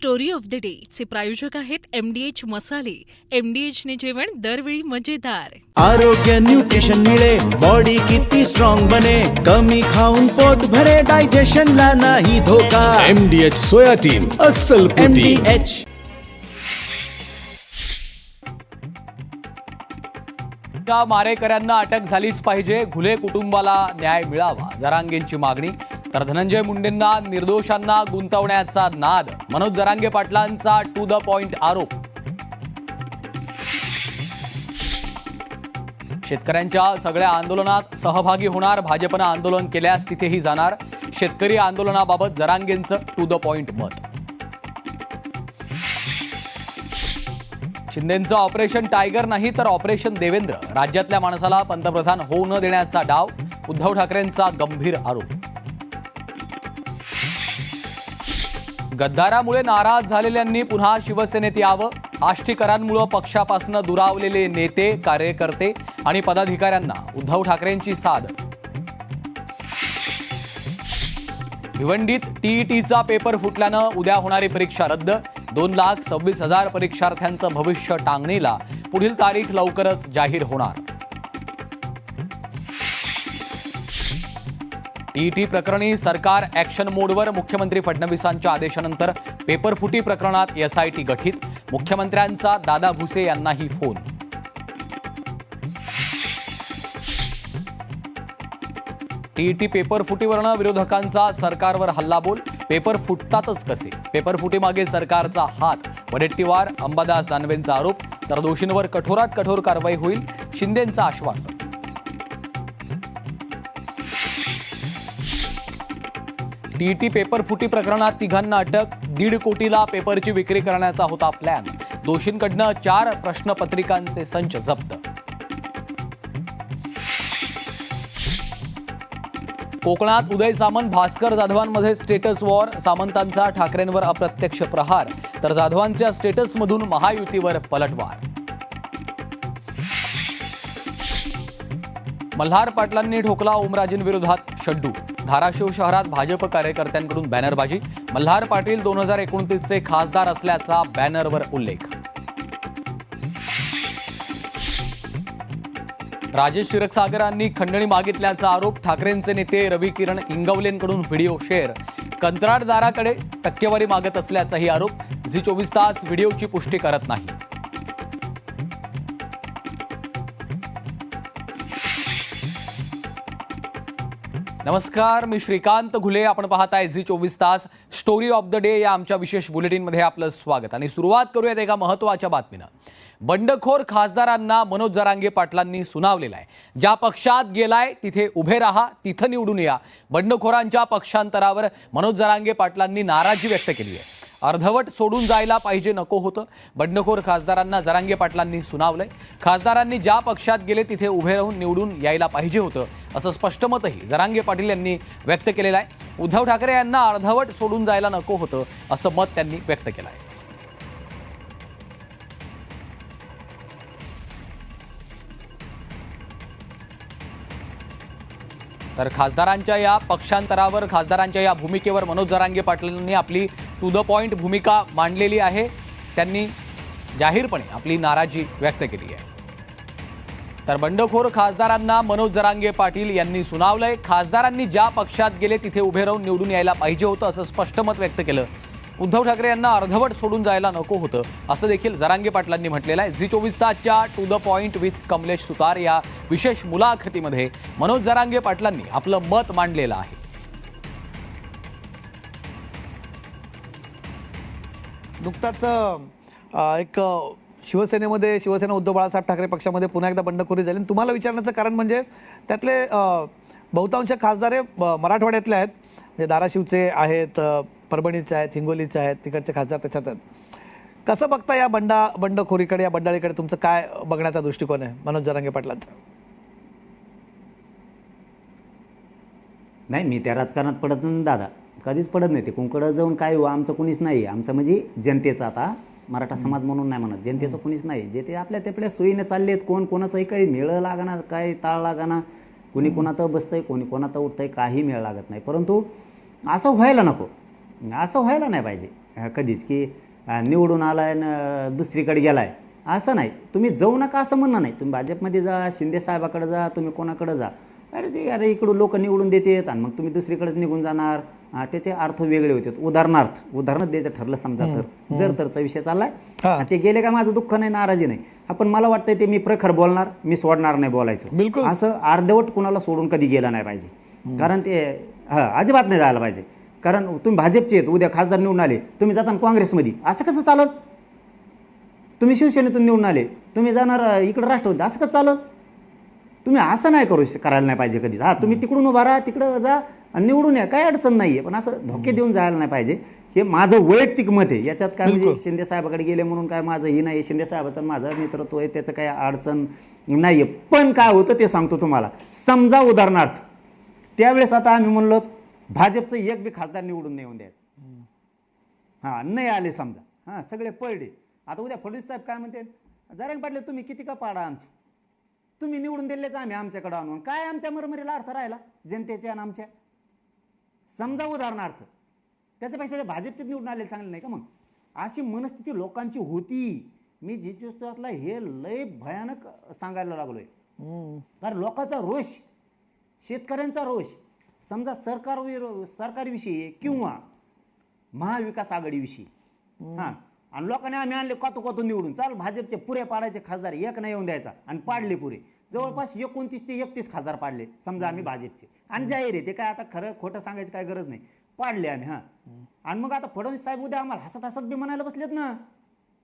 Story of the day चे प्रायोजक आहेत MDH मसाले. MDH ने जेवण दरवेळी मजेदार. आरोग्य न्यूट्रिशन मिळे, बॉडी किती स्ट्रॉंग बने, कमी खाऊन पोट भरे, डायजेशनला नाही धोका. MDH सोया टीम अस्सल प्रोटीन. MDH. मारेकऱ्यांना अटक झालीच पाहिजे, घुले कुटुंबाला न्याय मिळावा, जरांगेंची मागणी. तर धनंजय मुंडेंना निर्दोषांना गुंतवण्याचा नाद, मनोज जरांगे पाटलांचा टू द पॉइंट आरोप. शेतकऱ्यांच्या सगळ्या आंदोलनात सहभागी होणार, भाजपनं आंदोलन केल्यास तिथेही जाणार. शेतकरी आंदोलनाबाबत जरांगेंचं टू द पॉइंट मत. शिंदेंचं ऑपरेशन टायगर नाही तर ऑपरेशन देवेंद्र, राज्यातल्या माणसाला पंतप्रधान होऊ न देण्याचा डाव, उद्धव ठाकरेंचा गंभीर आरोप. गद्दारामुळे नाराज झालेल्यांनी पुन्हा शिवसेनेत यावं, आष्टीकरांमुळे पक्षापासून दुरावलेले नेते, कार्यकर्ते आणि पदाधिकाऱ्यांना उद्धव ठाकरेंची साद. भिवंडीत टीईटीचा पेपर फुटल्यानं उद्या होणारी परीक्षा रद्द, 2,26,000 परीक्षार्थ्यांचं भविष्य टांगणीला, पुढील तारीख लवकरच जाहीर होणार. टीईटी प्रकरणी सरकार ऍक्शन मोडवर, मुख्यमंत्री फडणवीसांच्या आदेशानंतर पेपरफुटी प्रकरणात SIT गठीत, मुख्यमंत्र्यांचा दादा भुसे यांनाही फोन. टीईटी पेपर फुटीवरनं विरोधकांचा सरकारवर हल्लाबोल, पेपर फुटतातच कसे, पेपर फुटीमागे सरकारचा हात, वडेट्टीवार अंबादास दानवेंचा आरोप. तर दोषींवर कठोरात कठोर कारवाई होईल, शिंदेंचं आश्वासन. टीईटी पेपर फुटी प्रकरणात तिघांना अटक, 1.5 कोटीला पेपरची विक्री करण्याचा होता प्लॅन, दोषींकडनं 4 प्रश्नपत्रिकांचे संच जप्त. कोकणात उदय सामंत भास्कर जाधवांमध्ये स्टेटस वॉर, सामंतांचा ठाकरेंवर अप्रत्यक्ष प्रहार, तर जाधवांच्या स्टेटसमधून महायुतीवर पलटवार. मल्हार पाटलांनी ठोकला ओमराजेंविरोधात शड्डू, धाराशिव शहरात भाजप कार्यकर्त्यांकडून बॅनरबाजी, मल्हार पाटील 2029चे खासदार असल्याचा बॅनरवर उल्लेख. राजेश क्षीरसागरांनी खंडणी मागितल्याचा आरोप, ठाकरेंचे नेते रवी किरण इंगवलेंकडून व्हिडिओ शेअर, कंत्राटदाराकडे टक्केवारी मागत असल्याचाही आरोप, झी 24 तास व्हिडिओची पुष्टी करत नाही. नमस्कार, मी श्रीकांत घुले, आपण पाहताय झी 24 तास स्टोरी ऑफ द डे या आमच्या विशेष बुलेटिनमध्ये आपलं स्वागत. आणि सुरुवात करूयात एका महत्त्वाच्या बातमीनं. बंडखोर खासदारांना मनोज जरांगे पाटलांनी सुनावलेलं आहे, ज्या पक्षात गेलाय तिथे उभे राहा, तिथं निवडून या. बंडखोरांच्या पक्षांतरावर मनोज जरांगे पाटलांनी नाराजी व्यक्त केली आहे. अर्धवट सोडून जायला पाहिजे नको होतं, बंडखोर खासदारांना जरांगे पाटलांनी सुनावलंय. खासदारांनी ज्या पक्षात गेले तिथे उभे राहून निवडून यायला पाहिजे होतं, असं स्पष्ट मतही जरांगे पाटील यांनी व्यक्त केलेलं आहे. उद्धव ठाकरे यांना अर्धवट सोडून जायला नको होतं, असं मत त्यांनी व्यक्त केलं आहे. तर खासदारांच्या या पक्षांतरावर, खासदारांच्या या भूमिकेवर मनोज जरांगे पाटलांनी आपली टू द पॉइंट भूमिका मांडलेली आहे. त्यांनी जाहीरपणे आपली नाराजी व्यक्त केली आहे. तर बंडखोर खासदारांना मनोज जरांगे पाटील यांनी सुनावलंय. खासदारांनी ज्या पक्षात गेले तिथे उभे राहून निवडून यायला पाहिजे होतं, असं स्पष्ट मत व्यक्त केलं. उद्धव ठाकरे यांना अर्धवट सोडून जायला नको होतं, असं देखील जरांगे पाटलांनी म्हटलेलं आहे. झी 24 तासच्या to the point with Kamlesh Sutar या विशेष मुलाखतीमध्ये मनोज जरांगे पाटलांनी आपलं मत मांडलेलं आहे. नुकताच एक शिवसेना उद्धव बाळासाहेब ठाकरे पक्षामध्ये पुन्हा एकदा बंडखोरी झाली. तुम्हाला विचारण्याचं कारण म्हणजे त्यातले बहुतांश खासदार मराठवाड्यातले आहेत, म्हणजे धाराशिवचे आहेत, परभणीचे आहेत, हिंगोलीचे आहेत, तिकडचे खासदार त्याच्यात आहेत. कसं बघता या बंडखोरीकडे, या बंडाळीकडे तुमचं काय बघण्याचा दृष्टिकोन आहे मनोज जरांगे पाटलांचा? नाही, मी त्या राजकारणात पडत नाही दादा, कधीच पडत नाही. ते कोणकडं जाऊन काय हो, आमचं कुणीच नाही. आमचं म्हणजे जनतेचं, आता मराठा समाज म्हणून नाही म्हणत, जनतेचं कुणीच नाही. जे ते आपल्या सोयीने चाललेत. कोण कोणाचंही काही मेळ लागाना, काही ताळ लागाना, कोणी कोणाचं बसतंय, कोणी कोणाचं उठतंय, काही मेळ लागत नाही. परंतु असं व्हायला नको, असं व्हायला नाही पाहिजे. कधीच की निवडून आलाय न दुसरीकडे गेलाय असं नाही. तुम्ही जाऊ नका असं म्हणणं नाही. तुम्ही भाजपमध्ये जा, शिंदे साहेबाकडे जा, तुम्ही कोणाकडे जा. अरे इकडून लोक निवडून देतात आणि मग तुम्ही दुसरीकडेच निघून जाणार. त्याचे अर्थ वेगळे होते. उदाहरण द्यायचं ठरलं समजा तर तरचा विषय चाललाय. ते गेले का माझं दुःख नाही, नाराजी नाही. पण मला वाटतंय ते मी प्रखर बोलणार, मी सोडणार नाही बोलायचं. बिलकुल. असं अर्धवट कुणाला सोडून कधी गेलं नाही पाहिजे. कारण ते अजिबात नाही जायला पाहिजे. कारण तुम्ही भाजपचे आहेत, उद्या खासदार निवडून आले, तुम्ही जाताना काँग्रेसमध्ये, असं कसं चालत? तुम्ही शिवसेनेतून निवडून आले, तुम्ही जाणार इकडं राष्ट्रवादी, असं कसं चालत? तुम्ही असं नाही करायला नाही पाहिजे कधीच. तुम्ही तिकडून उभा राहा, तिकडं जा आणि निवडून या, काही अडचण नाही आहे. पण असं धोके देऊन जायला नाही पाहिजे. हे माझं वैयक्तिक मत आहे. याच्यात काय म्हणजे शिंदे साहेबाकडे गेले म्हणून काय माझं ही नाही. शिंदे साहेबाचं माझं मित्रत्व आहे, त्याचं काही अडचण नाही आहे. पण काय होतं ते सांगतो तुम्हाला. समजा उदाहरणार्थ त्यावेळेस आता आम्ही म्हणलो भाजपचं एक बी खासदार निवडून नाही येऊन द्यायचं. नाही आले समजा, सगळे पडले. आता उद्या फडणवीस साहेब काय म्हणते, जरा पाटले तुम्ही किती का पाडा आमची, तुम्ही निवडून दिलेच आम्ही आमच्याकडे आणून, काय आमच्या मरमरीला अर्थ राहिला जनतेच्या आणि आमच्या? समजा उदाहरणार्थ त्याच्यापेक्षा ते भाजपचे निवडून आले चांगले नाही का? मग अशी मनस्थिती लोकांची होती. मी जिथला हे लय भयानक सांगायला लागलोय. कारण लोकांचा रोष, शेतकऱ्यांचा रोष, समजा सरकारविषयी किंवा महाविकास आघाडीविषयी, आणि लोकांनी आम्ही आणले कातू निवडून, चाल भाजपचे पुरे पाडायचे खासदार, एक नाही येऊन द्यायचा, आणि पाडले पुरे. जवळपास 29 ते 31 खासदार पाडले समजा आम्ही भाजपचे. आणि जाहीर आहे ते, काय आता खरं खोटं सांगायची काय गरज नाही, पाडले आम्ही. आणि मग आता फडणवीस साहेब उद्या आम्हाला हसत बी म्हणायला बसलेत ना,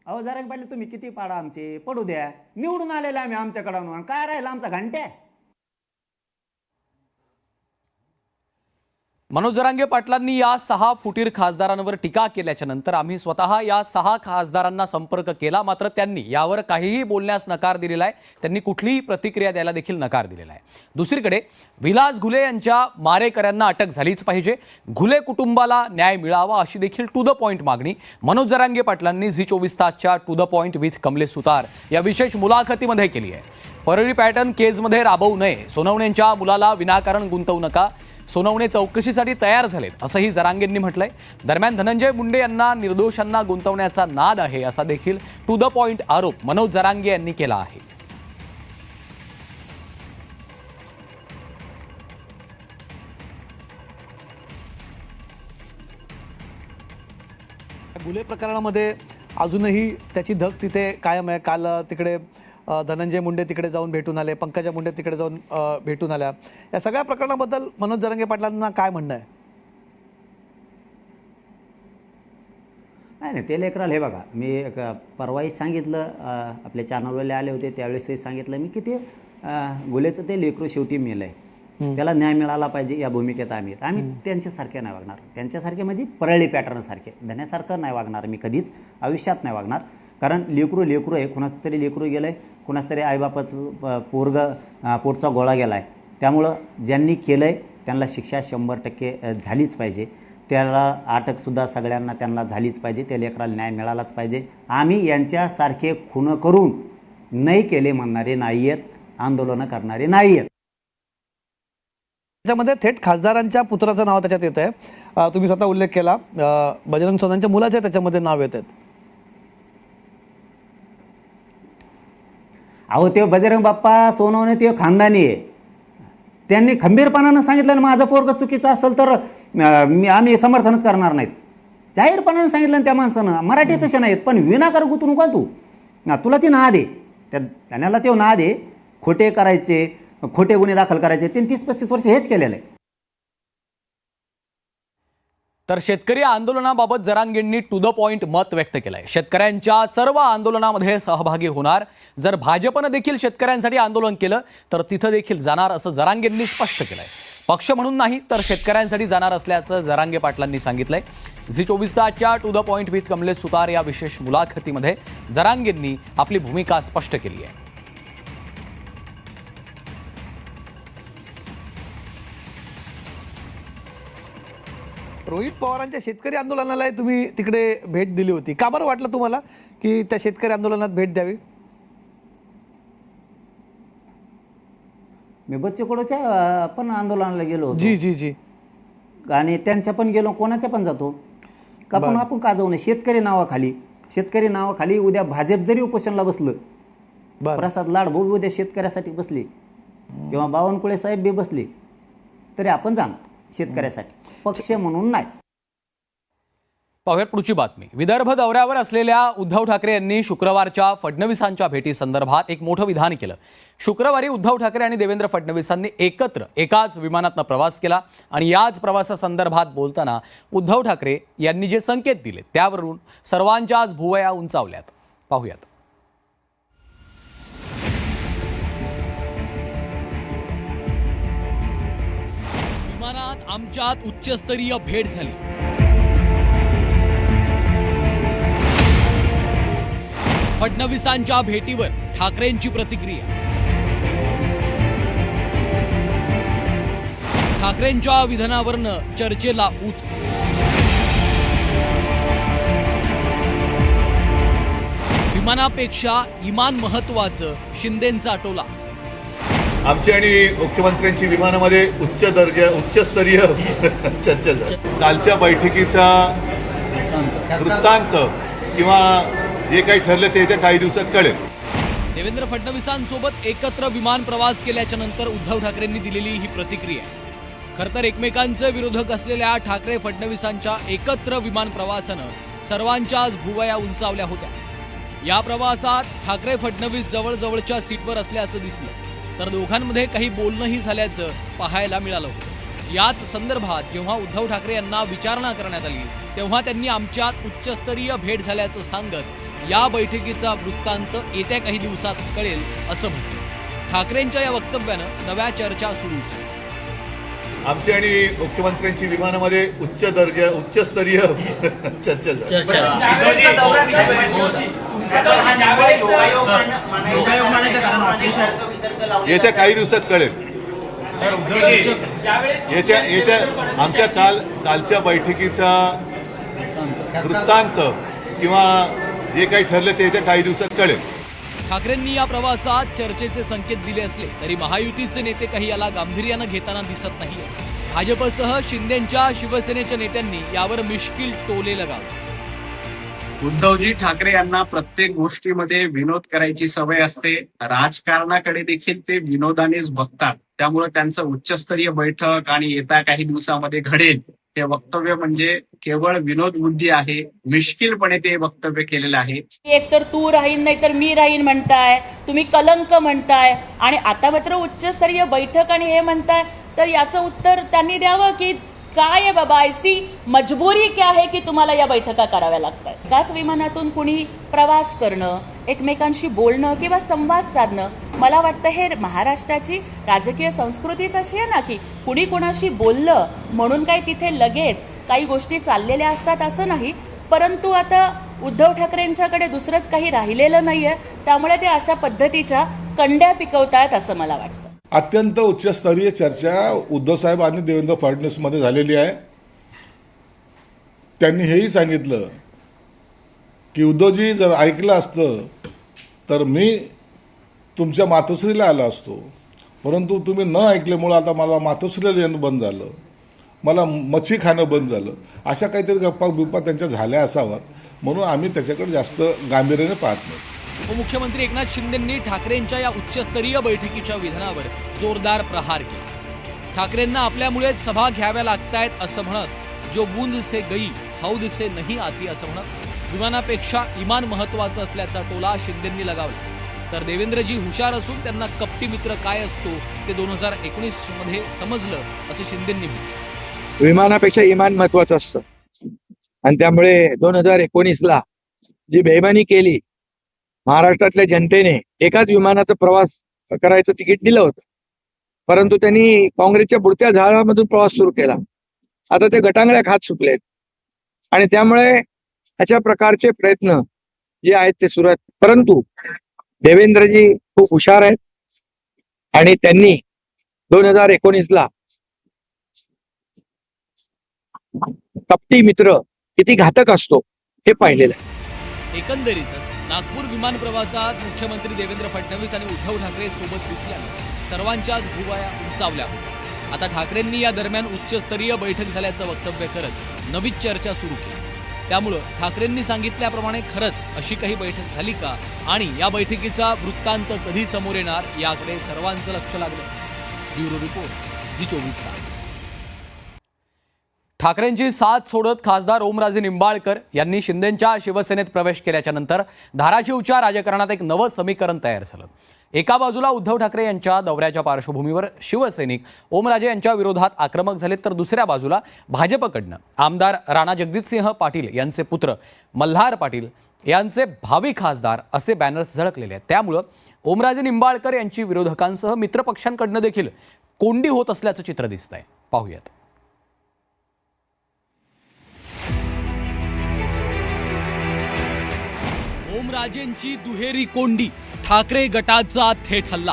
अहो जरा पाडले तुम्ही किती पाडा आमचे, पडू द्या, निवडून आलेले आम्ही आमच्याकडे आणून, काय राहिलं आमचा घंट्या? मनोज जरांगे पाटलांनी या 6 फुटीर खासदारांवर टीका केल्याच्या नंतर आम्ही स्वतः या 6 खासदारांना संपर्क केला, मात्र त्यांनी यावर काहीही बोलण्यास नकार दिलेला आहे. त्यांनी कुठलीही प्रतिक्रिया द्यायला देखील नकार दिलेला आहे. दुसरीकडे विलास घुले यांच्या मारेकऱ्यांना अटक झालीच पाहिजे, घुले कुटुंबाला न्याय मिळावा अशी देखील टू द पॉइंट मागणी मनोज जरांगे पाटलांनी झी 24 तासच्या to the point with Kamlesh Sutar या विशेष मुलाखतीमध्ये केली आहे. परळी पॅटर्न केजमध्ये राबवू नये, सोनवणेंच्या मुलाला विनाकारण गुंतवू नका, सोनवणे चौकशीसाठी तयार झालेत असंही जरांगेंनी म्हटलंय. दरम्यान धनंजय मुंडे यांना निर्दोषांना गुंतवण्याचा नाद आहे असा देखील टू द पॉइंट आरोप मनोज जरांगे यांनी केला आहे. गुन्हे प्रकरणामध्ये अजूनही त्याची धग तिथे कायम आहे. काल तिकडे धनंजय मुंडे तिकडे जाऊन भेटून आले, पंकजा मुंडे तिकडे जाऊन भेटून आल्या. या सगळ्या प्रकरणाबद्दल मनोज जरांगे पाटलांना काय म्हणणं आहे? नाही ते लेकराला, हे बघा मी परवाही सांगितलं, आपल्या चॅनलवाले आले होते त्यावेळेसही सांगितलं मी की ते गुलेचं ते लेकरू शेवटी मेलं आहे, त्याला न्याय मिळाला पाहिजे या भूमिकेत आम्ही त्यांच्यासारखे नाही वागणार. त्यांच्यासारखे म्हणजे परळी पॅटर्नसारखे, धन्यासारखं नाही वागणार मी कधीच, आयुष्यात नाही वागणार. कारण लेकरू आहे, कुणाचं तरी लेकरू गेलं आहे, कुणाचं तरी आईबापाचं पोटचा गोळा गेला आहे. त्यामुळं ज्यांनी केलं आहे त्यांना शिक्षा 100% झालीच पाहिजे. त्याला अटकसुद्धा सगळ्यांना त्यांना झालीच पाहिजे. त्या लेकराला न्याय मिळालाच पाहिजे. आम्ही यांच्यासारखे खून करून नाही केले म्हणणारे नाही आहेत, आंदोलनं करणारे नाही आहेत. त्याच्यामध्ये थेट खासदारांच्या पुत्राचं नाव त्याच्यात येत आहे. तुम्ही स्वतः उल्लेख केला, बजरंग सोनवणेंच्या मुलाचे त्याच्यामध्ये नाव येत आहेत. अहो ते बजरंग बाप्पा सोनवणे ते खानदानी आहे. त्यांनी खंबीरपणानं सांगितलं माझं पोरगं चुकीचं असेल तर आम्ही समर्थनच करणार नाहीत. जाहीरपणानं सांगितलं त्या माणसानं. मराठी तसे नाहीत, पण विनाकार गुतू नका तू, तुला ती नाद आहे, त्याला ते नाद आहे. खोटे करायचे, खोटे गुन्हे दाखल करायचे, त्यांनी 30-35 वर्ष हेच केलेलं आहे. तर शेतकरी आंदोलनाबाबत जरांगेंनी टू द पॉइंट मत व्यक्त केलंय. शेतकऱ्यांच्या सर्व आंदोलनामध्ये सहभागी होणार, जर भाजपनं देखील शेतकऱ्यांसाठी आंदोलन केलं तर तिथं देखील जाणार असं जरांगेंनी स्पष्ट केलंय. पक्ष म्हणून नाही तर शेतकऱ्यांसाठी जाणार असल्याचं जरांगे पाटलांनी सांगितलंय. झी 24 तासच्या to the point with Kamlesh Sutar या विशेष मुलाखतीमध्ये जरांगेंनी आपली भूमिका स्पष्ट केली आहे. रोहित पवारांच्या शेतकरी आंदोलनाला तुम्ही तिकडे भेट दिली होती, का बरं वाटलं तुम्हाला की त्या शेतकरी आंदोलनात भेट द्यावी? मी बच्चेकडोच्या पण आंदोलनाला गेलो होतो. जी जी जी. आणि त्यांच्या पण गेलो, कोणाच्या पण जातो. का पण आपण का जाऊ नये? शेतकरी नावाखाली उद्या भाजप जरी उपोषणला बसलं, बरं. प्रसाद लाडभाऊ उद्या शेतकऱ्यासाठी बसले किंवा बावनकुळे साहेब बी बसले तरी आपण जाणार शेतकऱ्यासाठी, पक्ष म्हणून नाही. पाहूयात पुढची बातमी. विदर्भ दौऱ्यावर असलेल्या उद्धव ठाकरे यांनी शुक्रवारच्या फडणवीसांच्या भेटी संदर्भात एक मोठं विधान केलं. शुक्रवारी उद्धव ठाकरे आणि देवेंद्र फडणवीसांनी एकत्र एकाच विमानातनं प्रवास केला आणि याच प्रवासासंदर्भात बोलताना उद्धव ठाकरे यांनी जे संकेत दिले त्यावरून सर्वांच्याच भुवया उंचावल्यात. पाहूयात. विमानात आमच्यात उच्चस्तरीय भेट झाली. फडणवीसांच्या भेटीवर ठाकरेंची प्रतिक्रिया. ठाकरेंच्या विधानावरनं चर्चेला ऊत. विमानापेक्षा इमान महत्वाचं, शिंदेंचा टोला. आमची आणि मुख्यमंत्र्यांची विमानामध्ये उच्चस्तरीय चर्चा झाली. कालच्या बैठकीचा वृत्तांत किंवा जे काही ठरलं ते येत्या काही दिवसात कळेल. देवेंद्र फडणवीसांसोबत एकत्र विमान प्रवास केल्याच्या नंतर उद्धव ठाकरेंनी दिलेली ही प्रतिक्रिया. खरं तर एकमेकांचे विरोधक असलेल्या ठाकरे फडणवीसांच्या एकत्र विमान प्रवासानं सर्वांच्याच भुवया उंचावल्या होत्या. या प्रवासात ठाकरे फडणवीस जवळजवळच्या सीटवर असल्याचं दिसलं तर दोघांमध्ये काही बोलणंही झाल्याचं पाहायला मिळालं होतं. याच संदर्भात जेव्हा उद्धव ठाकरे यांना विचारणा करण्यात आली तेव्हा त्यांनी आमच्यात उच्चस्तरीय भेट झाल्याचं सांगत या बैठकीचा वृत्तांत येत्या काही दिवसात कळेल असं म्हटलं. ठाकरेंच्या या वक्तव्यानं नव्या चर्चा सुरू झाल्या. आमची आणि मुख्यमंत्र्यांची विमानामध्ये उच्चस्तरीय चर्चा झाली. येत्या काही दिवसात कळेल. येत्या आमच्या कालच्या बैठकीचा वृत्तांत किंवा जे काही ठरलं ते येत्या काही दिवसात कळेल. ठाकरेंनी या प्रवासात चर्चेचे संकेत दिले असले तरी महायुतीचे नेते काही याला गांभीर्यानं घेताना दिसत नाहीये. भाजपसह शिंदेच्या शिवसेनेच्या नेत्यांनी यावर मिश्किल टोले लगावले. उद्धवजी ठाकरे यांना प्रत्येक गोष्टीमध्ये विनोद करायची सवय असते. राजकारणाकडे देखील ते विनोदानेच बघतात. त्यामुळे त्यांचं उच्चस्तरीय बैठक आणि येत्या काही दिवसामध्ये घडेल हे वक्तव्य म्हणजे केवळ विनोद बुद्धी आहे. मिश्किलपणे ते वक्तव्य केलेलं आहे. एक तर तू राहीन नाही तर मी राहीन म्हणताय, तुम्ही कलंक म्हणताय आणि आता मात्र उच्चस्तरीय बैठक आणि हे म्हणताय. तर याचं उत्तर त्यांनी द्यावं की काय आहे बाबा, ऐसी मजबुरी क्या है की तुम्हाला या बैठका कराव्या लागतात. एकाच विमानातून कुणी प्रवास करणं, एकमेकांशी बोलणं किंवा संवाद साधणं, मला वाटतं हे महाराष्ट्राची राजकीय संस्कृतीच अशी आहे ना की कुणी कुणाशी बोललं म्हणून काही तिथे लगेच काही गोष्टी चाललेल्या असतात असं नाही. परंतु आता उद्धव ठाकरेंच्याकडे दुसरंच काही राहिलेलं नाहीये, त्यामुळे ते अशा पद्धतीच्या कंड्या पिकवतायत असं मला वाटतं. अत्यंत उच्चस्तरीय चर्चा उद्धव साहेब आणि देवेंद्र फडणवीस मध्ये झालेली आहे. त्यांनी हेही सांगितलं की उद्धवजी जर ऐकलं असतं तर मी तुमच्या मातोश्रीला आलो असतो, परंतु तुम्ही न ऐकल्यामुळं आता मला मातोश्रीला येणं बंद झालं, मला मच्छी खाणं बंद झालं. अशा काहीतरी गप्पा त्यांच्या झाल्या असाव्यात, म्हणून आम्ही त्याच्याकडे जास्त गांभीर्याने पाहत नाही. उपमुख्यमंत्री एकनाथ शिंदेंनी ठाकरेंच्या या उच्चस्तरीय बैठकीच्या विधानावर जोरदार प्रहार केला. ठाकरेंना आपल्यामुळेच सभा घ्याव्या लागतायत असं म्हणत जो बूंद से गई हौद से नहीं आती असं म्हणत विमानापेक्षा इमान महत्वाचं असल्याचा टोला शिंदेंनी लगावला. तर देवेंद्रजी हुशार असून त्यांना कपटी मित्र काय असतो ते 2019 मध्ये समजलं असं शिंदेंनी म्हटलं. विमानापेक्षा इमान महत्वाचं असतं आणि त्यामुळे 2019ला जी बेईमानी केली महाराष्ट्रातल्या जनतेने, एकाच विमानाचा प्रवास करायचं तिकीट दिलं होतं, परंतु त्यांनी काँग्रेसच्या बुडत्या झाडामधून प्रवास सुरू केला. आता ते गटांगळ्या खात सुटलेत आणि त्यामुळे अशा प्रकारचे प्रयत्न जे आहेत ते सुरू आहेत. परंतु देवेंद्रजी खूप हुशार आहेत आणि त्यांनी 2019ला कपटी मित्र किती घातक असतो हे पाहिलेलं आहे. एकंदरीतच नागपूर विमान प्रवासात मुख्यमंत्री देवेंद्र फडणवीस आणि उद्धव ठाकरे सोबत दिसल्यानं सर्वांच्याच भुवया उंचावल्या होत्या. आता ठाकरेंनी या दरम्यान उच्चस्तरीय बैठक झाल्याचं वक्तव्य करत नवीच चर्चा सुरू केली. त्यामुळं ठाकरेंनी सांगितल्याप्रमाणे खरंच अशी काही बैठक झाली का आणि या बैठकीचा वृत्तांत कधी समोर येणार याकडे सर्वांचं लक्ष लागलं. ब्युरो रिपोर्ट, झी 24 तास. ठाकरेंची साथ सोडत खासदार ओमराजे निंबाळकर यांनी शिंदेंच्या शिवसेनेत प्रवेश केल्याच्या नंतर धाराशिवच्या राजकारणात एक नवं समीकरण तयार झालं. एका बाजूला उद्धव ठाकरे यांच्या दौऱ्याच्या पार्श्वभूमीवर शिवसैनिक ओमराजे यांच्या विरोधात आक्रमक झालेत, तर दुसऱ्या बाजूला भाजपकडनं आमदार राणा जगजितसिंह पाटील यांचे पुत्र मल्हार पाटील यांचे भावी खासदार असे बॅनर्स झळकलेले आहेत. त्यामुळं ओमराजे निंबाळकर यांची विरोधकांसह मित्रपक्षांकडनं देखील कोंडी होत असल्याचं चित्र दिसतंय. पाहूयात. ओमराजेंची दुहेरी कोंडी, ठाकरे गटाचा थेट हल्ला.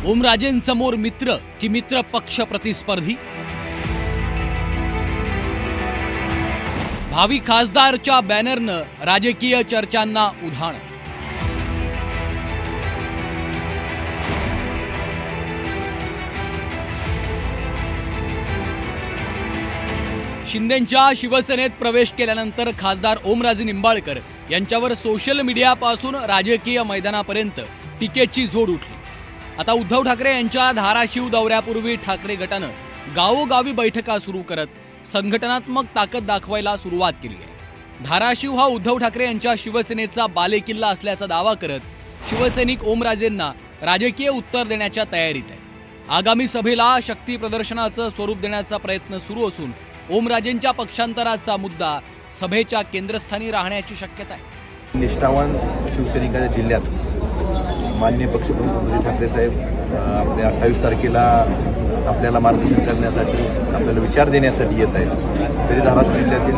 ओमराजेंसमोर मित्र की मित्र पक्ष प्रतिस्पर्धी? भावी खासदारच्या बॅनरनं राजकीय चर्चांना उधाण. शिंदेंच्या शिवसेनेत प्रवेश केल्यानंतर खासदार ओमराजे निंबाळकर यांच्यावर सोशल मीडियापासून राजकीय मैदानापर्यंत टीकेची झोड उठली. आता उद्धव ठाकरे यांच्या धाराशिव दौऱ्यापूर्वी ठाकरे गटानं गावोगावी बैठका सुरू करत संघटनात्मक ताकद दाखवायला सुरुवात केली आहे. धाराशिव हा उद्धव ठाकरे यांच्या शिवसेनेचा बालेकिल्ला असल्याचा दावा करत शिवसैनिक ओमराजेंना राजकीय उत्तर देण्याच्या तयारीत आहे. आगामी सभेला शक्ती प्रदर्शनाचं स्वरूप देण्याचा प्रयत्न सुरू असून ओमराजेंच्या पक्षांतराचा मुद्दा सभेच्या केंद्रस्थानी राहण्याची शक्यता आहे. निष्ठावान शिवसैनिकाच्या जिल्ह्यात माननीय पक्षप्रमुख उद्धव ठाकरे साहेब आपल्या 28 तारखेला आपल्याला मार्गदर्शन करण्यासाठी, आपल्याला विचार देण्यासाठी येत आहेत. तरी धाराशिव जिल्ह्यातील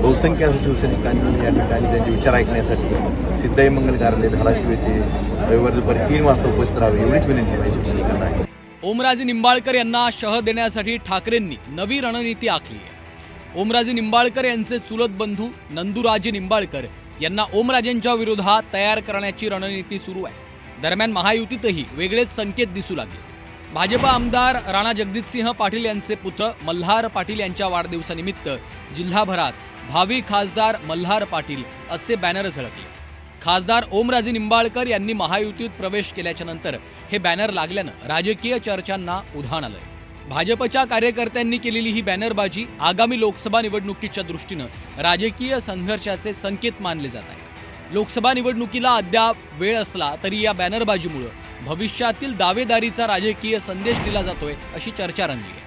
बहुसंख्य शिवसैनिकांनी या ठिकाणी त्यांचे विचार ऐकण्यासाठी सिद्धाई मंगल कार्यालय धाराशिव येथे रविवारी दुपारी 3 वाजता उपस्थित राहावे एवढीच विनंती माझ्या शिवसैनिकांना आहे. ओमराजे निंबाळकर यांना शह देण्यासाठी ठाकरेंनी नवी रणनीती आखली आहे. ओमराजे निंबाळकर यांचे चुलत बंधू नंदुराजे निंबाळकर यांना ओमराजेंच्या विरोधात तयार करण्याची रणनीती सुरू आहे. दरम्यान महायुतीतही वेगळेच संकेत दिसू लागले. भाजप आमदार राणा जगजितसिंह पाटील यांचे पुत्र मल्हार पाटील यांच्या वाढदिवसानिमित्त जिल्हाभरात भावी खासदार मल्हार पाटील असे बॅनर झळकले. खासदार ओमराजे निंबाळकर यांनी महायुतीत प्रवेश केल्याच्या नंतर हे बॅनर लागल्यानं राजकीय चर्चांना उधाण आलंय. भाजपच्या कार्यकर्त्यांनी केलेली ही बॅनरबाजी आगामी लोकसभा निवडणुकीच्या दृष्टीनं राजकीय संघर्षाचे संकेत मानले जात आहे. लोकसभा निवडणुकीला अद्याप वेळ असला तरी या बॅनरबाजीमुळे भविष्यातील दावेदारीचा राजकीय संदेश दिला जातोय अशी चर्चा रंगली आहे.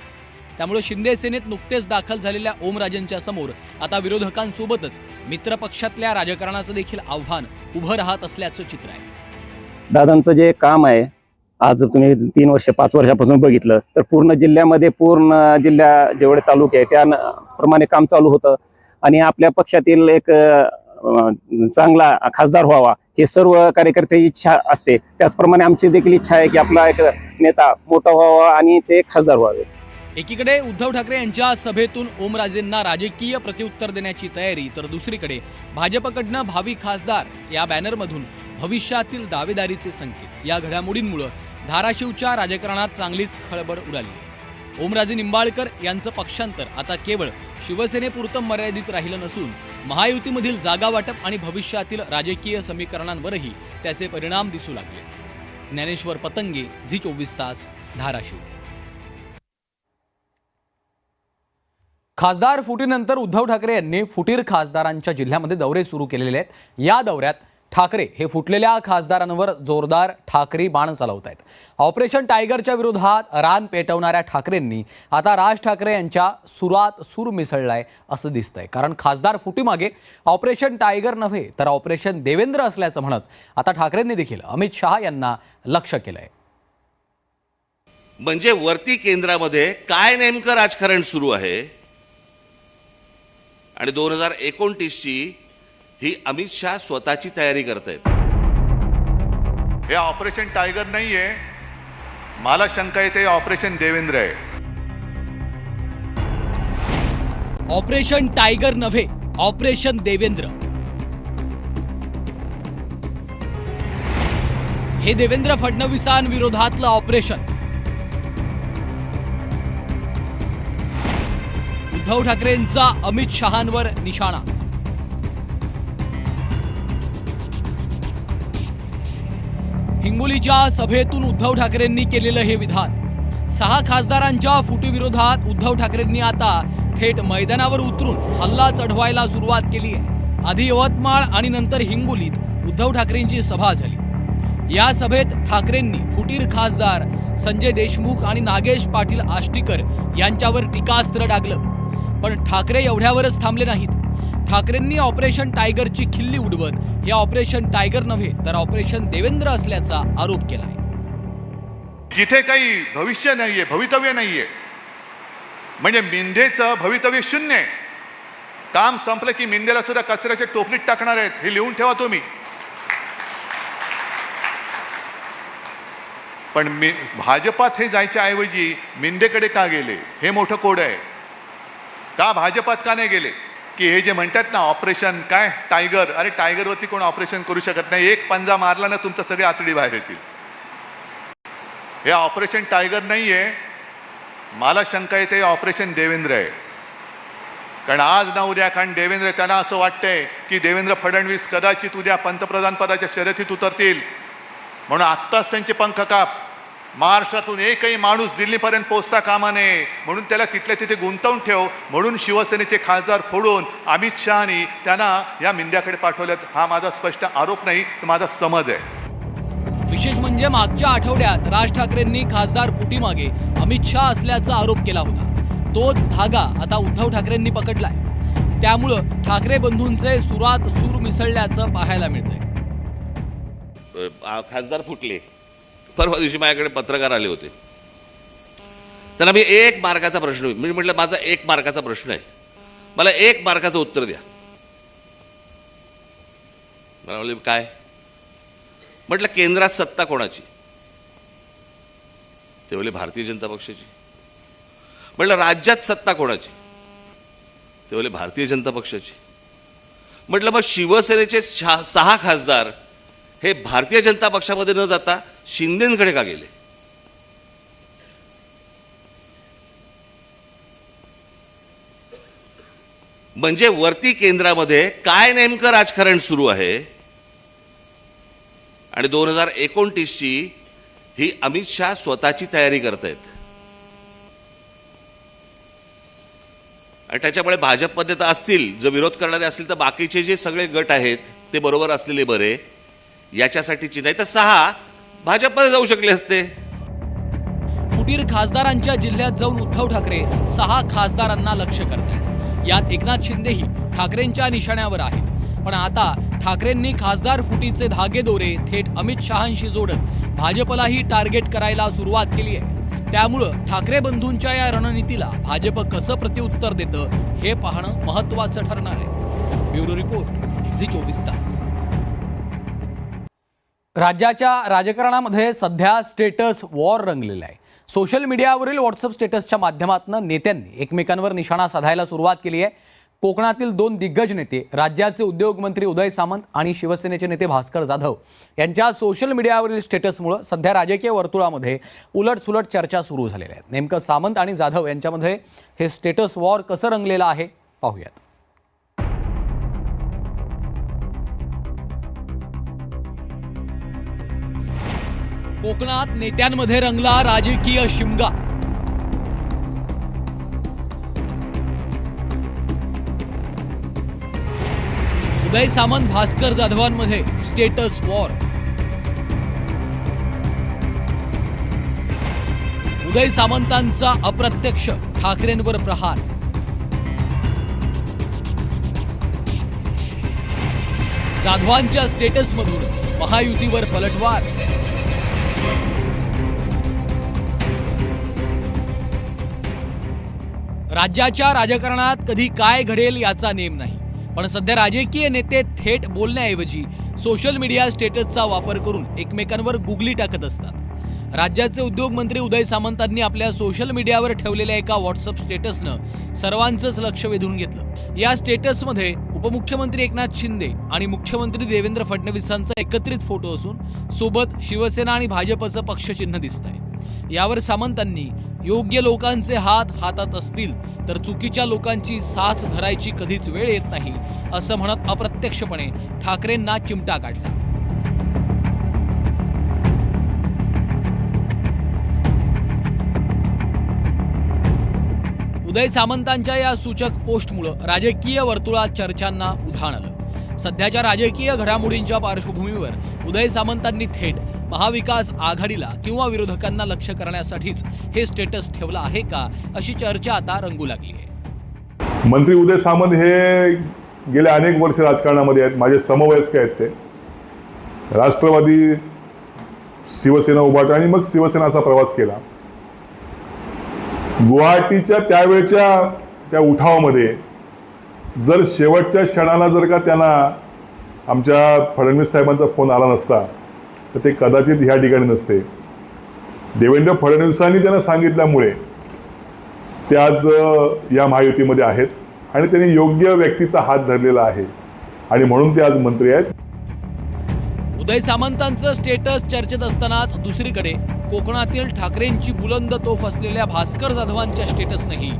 त्यामुळे शिंदे सेनेत नुकतेच दाखल झालेल्या ओमराजेंच्या समोर आता विरोधकांसोबतच मित्रपक्षातल्या राजकारणाचं देखील आव्हान उभं राहत असल्याचं चित्र आहे. दादांचं जे काम आहे, आज तुम्ही 3 वर्ष 5 वर्षापासून बघितलं तर पूर्ण जिल्ह्यामध्ये पूर्ण जिल्ह्या जेवढे तालुके आहेत त्याप्रमाणे काम चालू होतं आणि आपल्या पक्षातील एक चांगला खासदार व्हावा हे सर्व कार्यकर्त्याची इच्छा असते. त्याचप्रमाणे आमची देखील इच्छा आहे की आपला एक नेता मोठा व्हावा आणि ते खासदार व्हावे. एकीकडे उद्धव ठाकरे यांच्या सभेतून ओमराजेंना राजकीय प्रत्युत्तर देण्याची तयारी, तर दुसरीकडे भाजपकडनं भावी खासदार या बॅनरमधून भविष्यातील दावेदारीचे संकेत. या घडामोडींमुळे धाराशिवच्या राजकारणात चांगलीच खळबळ उडाली. ओमराजे निंबाळकर यांचं पक्षांतर आता केवळ शिवसेनेपुरतं मर्यादित राहिलं नसून महायुतीमधील जागा वाटप आणि भविष्यातील राजकीय समीकरणांवरही त्याचे परिणाम दिसू लागले. ज्ञानेश्वर पतंगे, झी 24 तास, धाराशिव. खासदार फुटीनंतर उद्धव ठाकरे यांनी फुटीर खासदारांच्या जिल्ह्यामध्ये दौरे सुरू केलेले आहेत. या दौऱ्यात ठाकरे हे फुटलेल्या खासदारांवर जोरदार ठाकरी बाण चालवत आहेत. ऑपरेशन टायगरच्या विरोधात रान पेटवणाऱ्या ठाकरेंनी आता राज ठाकरे यांच्या सुरात सूर मिसळलाय असं दिसतंय. कारण खासदार फुटीमागे ऑपरेशन टायगर नव्हे तर ऑपरेशन देवेंद्र असल्याचं म्हणत आता ठाकरेंनी देखील अमित शहा यांना लक्ष्य केलंय. म्हणजे वरती केंद्रामध्ये काय नेमकं राजकारण सुरू आहे आणि 2029ची ही अमित शहा स्वतःची तयारी करतायत. हे ऑपरेशन टायगर नाहीये, मला शंका येते ऑपरेशन देवेंद्र आहे. ऑपरेशन टायगर नव्हे, ऑपरेशन देवेंद्र. हे देवेंद्र फडणवीसांविरोधातलं ऑपरेशन. उद्धव ठाकरेंचा अमित शहांवर निशाणा. हिंगोलीच्या सभेतून उद्धव ठाकरेंनी केलेलं हे विधान. 6 खासदारांच्या फुटीविरोधात उद्धव ठाकरेंनी आता थेट मैदानावर उतरून हल्ला चढवायला सुरुवात केली आहे. आधी यवतमाळ आणि नंतर हिंगोलीत उद्धव ठाकरेंची सभा झाली. या सभेत ठाकरेंनी फुटीर खासदार संजय देशमुख आणि नागेश पाटील आष्टीकर यांच्यावर टीकास्त्र डागलं. पण ठाकरे एवढ्यावरच थांबले नाहीत. ठाकरेंनी ऑपरेशन टायगरची खिल्ली उडवत हे ऑपरेशन टायगर नव्हे तर ऑपरेशन देवेंद्र असल्याचा आरोप केला आहे. जिथे काही भविष्य नाहीये, भवितव्य नाहीये, म्हणजे मिंदेचं भवितव्य शून्य आहे. काम संपलं की मिंदेला सुद्धा कचऱ्याच्या टोपलीत टाकणार आहेत, हे लिहून ठेवा तुम्ही. पण भाजपात हे जायच्या ऐवजी मिंदेकडे का गेले, हे मोठं कोड आहे. का भाजपात का नाही गेले? की हे जे म्हणतात ना ऑपरेशन काय टायगर, अरे टायगरवरती कोण ऑपरेशन करू शकत नाही. एक पंजा मारला ना तुमचं सगळे आतडी बाहेर येतील. हे ऑपरेशन टायगर नाहीये. मला शंका येते ऑपरेशन देवेंद्र आहे. कारण आज ना उद्या, कारण देवेंद्र, त्यांना असं वाटतंय की देवेंद्र फडणवीस कदाचित उद्या पंतप्रधान पदाच्या शर्यतीत उतरतील, म्हणून आत्ताच त्यांचे पंख काप. महाराष्ट्रातून एकही माणूस दिल्लीपर्यंत पोहोचता कामा नये, म्हणून त्याला तिथल्या तिथे गुंतवून ठेव, म्हणून शिवसेनेचे खासदार फोडून अमित शहानी त्यांना या मिंद्याकडे पाठवल्यात. हा माझा स्पष्ट आरोप नाही, तर माझा समज आहे. विशेष म्हणजे मागच्या आठवड्यात राज ठाकरेंनी खासदार फुटीमागे अमित शहा असल्याचा आरोप केला होता. तोच धागा आता उद्धव ठाकरेंनी पकडलाय. त्यामुळं ठाकरे बंधूंचे सुरात सूर मिसळल्याचं पाहायला मिळतंय. खासदार फुटले. परवा दिवशी माझ्याकडे पत्रकार आले होते. त्यांना मी 1 मार्काचा प्रश्न, मी म्हटलं माझा 1 मार्काचा प्रश्न आहे, मला 1 मार्काचं उत्तर द्या. मला म्हणले काय? म्हटलं केंद्रात सत्ता कोणाची? ते बोलले भारतीय जनता पक्षाची. म्हटलं राज्यात सत्ता कोणाची? ते बोलले भारतीय जनता पक्षाची. म्हटलं मग शिवसेनेचे 6 खासदार हे भारतीय जनता पक्षामध्ये न जाता शिंदेंकडे का गेले? म्हणजे वरती केंद्रामध्ये काय नेमकं राजकारण सुरू आहे आणि 2029ची ही अमित शहा स्वतःची तयारी करतायत. आणि त्याच्यामुळे भाजपमध्ये तर असतील, जर विरोध करणारे असतील तर बाकीचे जे सगळे गट आहेत ते बरोबर असलेले बरे. याच्यासाठीची नाही तर 6 भाजपमध्ये जाऊ शकले असते. फुटीर खासदारांच्या जिल्ह्यात जाऊन उद्धव ठाकरे 6 खासदारांना लक्ष करतात. यात एकनाथ शिंदेही ठाकरेंच्या निशाण्यावर आहेत. पण आता ठाकरेंनी खासदार फुटीचे धागे दोरे थेट अमित शहांशी जोडत भाजपलाही टार्गेट करायला सुरुवात केली आहे. त्यामुळं ठाकरे बंधूंच्या या रणनीतीला भाजप कसं प्रत्युत्तर देतं हे पाहणं महत्त्वाचं ठरणार आहे. ब्युरो रिपोर्ट, झी 24 तास. राज्याच्या राजकारणामध्ये सध्या स्टेटस वॉर रंगलेला आहे. सोशल मीडियावरील व्हॉट्सअप स्टेटसच्या माध्यमातून नेत्यांनी एकमेकांवर निशाणा साधायला सुरुवात केली आहे. कोकणातील 2 दिग्गज नेते, राज्याचे उद्योगमंत्री उदय सामंत आणि शिवसेनेचे नेते भास्कर जाधव यांच्या सोशल मीडियावरील स्टेटसमुळे सध्या राजकीय वर्तुळामध्ये उलटसुलट चर्चा सुरू झालेल्या आहेत. नेमकं सामंत आणि जाधव यांच्यामध्ये हे स्टेटस वॉर कसं रंगलेलं आहे पाहूयात. कोकणात नेत्यांमध्ये रंगला राजकीय शिमगा. Uday Samant Bhaskar जाधवांमध्ये status war. उदय सामंतांचा अप्रत्यक्ष ठाकरेंवर प्रहार. जाधवांच्या स्टेटसमधून महायुतीवर पलटवार. राज्याच्या राजकारणात कधी काय घडेल याचा नेम नाही. पण सध्या राजकीय नेते थेट बोलण्याऐवजी सोशल मीडिया स्टेटसचा वापर करून एकमेकांवर गुगली टाकत असतात. राज्याचे उद्योगमंत्री उदय सामंतांनी आपल्या सोशल मीडियावर ठेवलेल्या एका व्हॉट्सअप स्टेटसनं सर्वांचंच लक्ष वेधून घेतलं. या स्टेटसमध्ये उपमुख्यमंत्री एकनाथ शिंदे आणि मुख्यमंत्री देवेंद्र फडणवीसांचा एकत्रित फोटो असून सोबत शिवसेना आणि भाजपचं पक्षचिन्ह दिसतंय. यावर सामंतांनी योग्य लोकांचे हात हातात असतील तर चुकीच्या लोकांची साथ धरायची कधीच वेळ येत नाही, असं म्हणत अप्रत्यक्षपणे ठाकरेंना चिमटा काढला. उदय सामंतांच्या या सूचक पोस्टमुळं राजकीय वर्तुळात चर्चांना उधाण आलं. सध्याच्या राजकीय घडामोडींच्या पार्श्वभूमीवर उदय सामंतांनी थेट महाविकास आघाडीला किंवा विरोधकांना लक्ष करण्यासाठीच हे स्टेटस ठेवलं आहे का, अशी चर्चा आता रंगू लागली आहे. मंत्री उदय सामंत हे गेले अनेक वर्ष राजकारणामध्ये आहेत. माझे समवयस्क आहेत. ते राष्ट्रवादी, शिवसेना, उभाटा आणि मग शिवसेना असा प्रवास केला. गुवाहाटीच्या त्यावेळच्या त्या उठावामध्ये जर शेवटच्या क्षणाला जर का त्यांना आमच्या फडणवीस साहेबांचा फोन आला नसता तर ते कदाचित ह्या ठिकाणी नसते. देवेंद्र फडणवीसांनी त्यांना सांगितल्यामुळे ते आज या महायुतीमध्ये आहेत आणि त्यांनी योग्य व्यक्तीचा हात धरलेला आहे आणि म्हणून ते आज मंत्री आहेत. उदय सामंतांचं स्टेटस चर्चेत असतानाच दुसरीकडे कोकणातील ठाकरेंची बुलंद तोफ असलेल्या भास्कर जाधवांच्या स्टेटसनेही